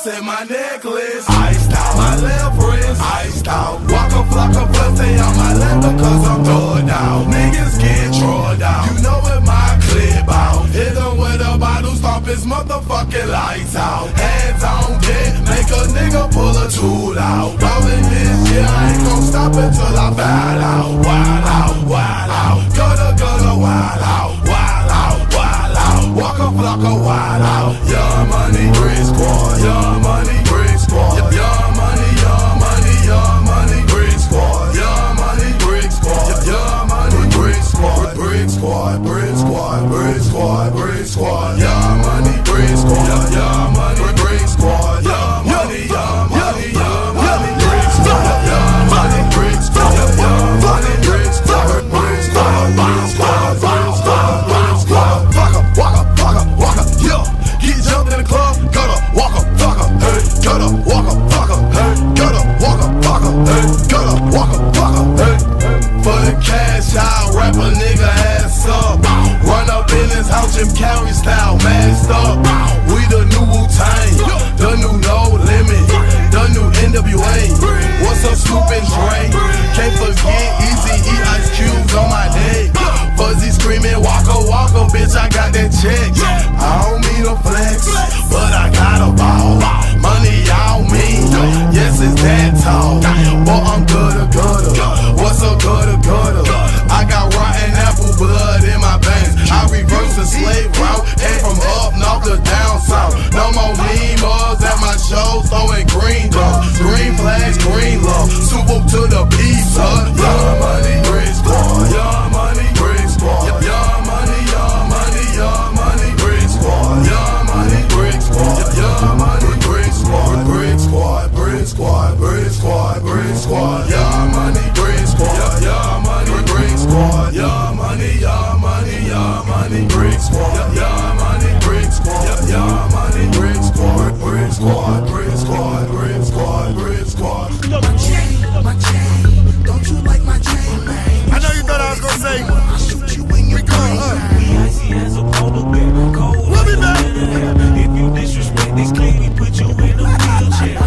in my necklace. Iced out my left wrist. Iced out. Waka flocka pussy on my lap because I'm throwed down. Niggas get trolled out. You know it my clip out. Hit them with a bottle, stomp his motherfucking lights out. Hands on deck, make a nigga pull a tool out. Rolling this shit, I ain't gon' stop until I foul out. Wild out, wild out. Gutter, wild out. Wild out, wild out. Waka flocka, wild out. Young money, brick squad. Young money, brick squad. Young money, young money, young money, brick squad. Young money, brick squad. Young money, brick squad. Brick squad, brick squad, brick squad, brick squad. Young money, brick squad. Young money, brick squad. Young money, young money, young money, brick squad. Young money, brick squad. Young money, brick squad. Brick squad, brick squad, brick squad, brick squad. Waka, yeah. Get jumped in the club, gotta walk up, fucker, hey, gotta walk up, fucker, hey, gotta walk up, fucker, hey, gotta walk up, fucker, hey. For the cash out, rap a nigga ass up. Run up in his house, Jim Carrey style, masked up. We the new Wu-Tang, the new No Limit, the new NWA. What's up, Snoop and Dre? Can't forget Eazy-E, Ice Cubes on my neck. Fuzzy screaming, waka, bitch, I got that check. I don't mean to flex, but I got a ball. Money on me, yes, it's that tall. But I'm gutter. What's up, gutter? I got rotten apple blood in my veins. I reverse the slave route, came from up north to down south. No more lemurs at my shows, throwing green dogs. Green flags, green love, super to the pizza. Young money, brick squad. Young money, brick squad. Young money, young money, young money, brick squad. Young money, brick squad. Young money, brick squad. Brick squad, brick squad, brick squad, brick squad. Young money, brick squad. Young money, brick squad. Young money, young money, young money, brick squad. Young money, brick squad. Young money, brick squad. Brick squad, brick squad, brick squad, brick squad. My chain, don't you like my chain, man? I know you thought I was gonna say. I'll shoot you in your brain, man. Icy as a polar bear, cold We'll be like back. a winter air. If you disrespect this clean, we put you in a wheelchair.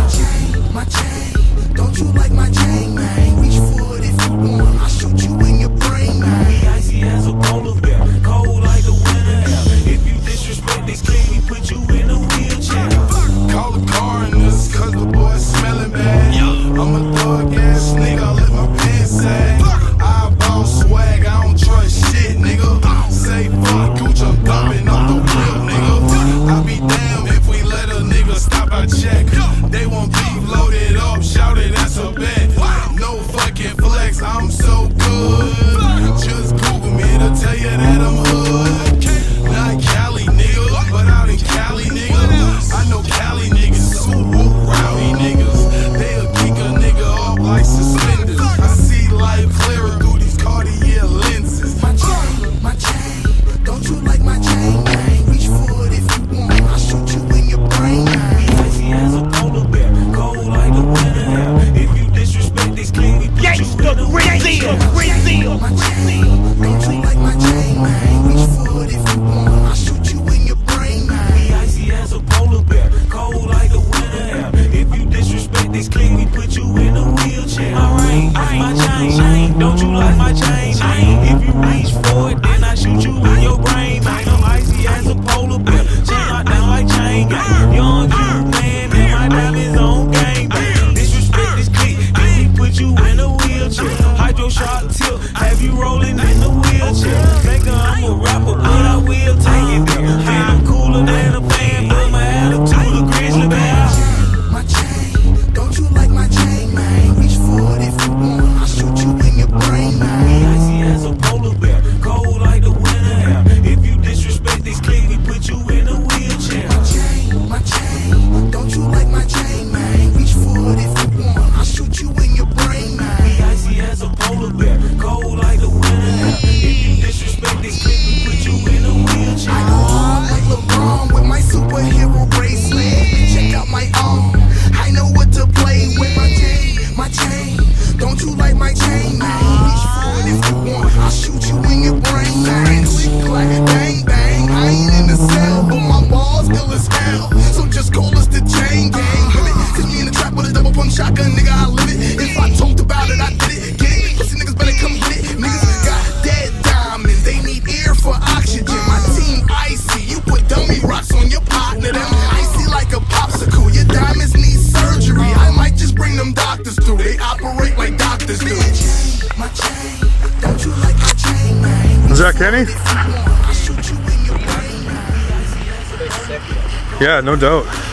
My chain, don't you like my chain, man? Reach for it if you want, I'll shoot you in your brain, man. Icy as a polar bear, cold like a winter air. If you disrespect this clean, we put you in a wheelchair. Call the coroners, cause the boy's smelling bad. I'm a thug ass nigga, I let my pants sag. I boss swag, I don't trust shit, nigga. Say fuck Gucci, I'm dumping off the wheel, nigga. I be damned if we let a nigga stop our check. They want beef loaded up, shout it, that's a bet. No fucking flex, I'm so good. Just Google me to tell you that I'm hood. Not Cali, nigga, but out in Cali, nigga. I know Cali niggas, super rowdy niggas. They'll kick a nigga off like suspenders. I see life clearer through these Cartier lenses. My chain, don't you like my chain, man? Reach for it if you want, I'll shoot you in your brain, man. Icy as a polar bear, cold like a winter air. If you disrespect this clean, we put you in a wheelchair. My chain, don't you like my chain, man? Reach for it if you want, I'll shoot you in your brain, man. Icy as a polar bear, cold like a winter air. If you disrespect this clean, we put you in a wheelchair. Alright, my chain, don't you like my chain? If you reach for it, then I shoot you in your brain. I'm icy as a polar bear, chain locked down like chain gang. Young cute man, and my diamonds on gang bang. Disrespect this clique, then we put you in a wheelchair. Hydro shot tilt, have you rolling in the wheelchair? Think I'm a rapper, but I will take it there. Man, I'm cooler than a fan, but my attitude a grizzly bear. My chain, don't you like my chain, man? Reach for it if you want, I'll shoot you in your brain, man. that Kenny? Yeah, no doubt.